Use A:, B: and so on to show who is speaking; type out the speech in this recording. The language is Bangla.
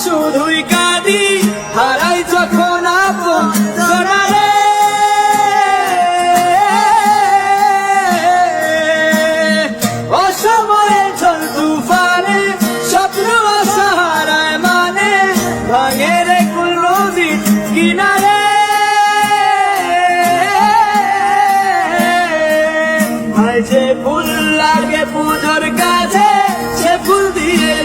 A: শুধুই কাঁদি হারাই যখন আপন জনারে, অসময়ে ঝড় তুফানে স্বপ্ন আশাহারায় মানে ভাঙে রে কুল নদীর কিনারে। ভাই যে ফুল লাগে পুজোর কাছে সে ফুল দিয়ে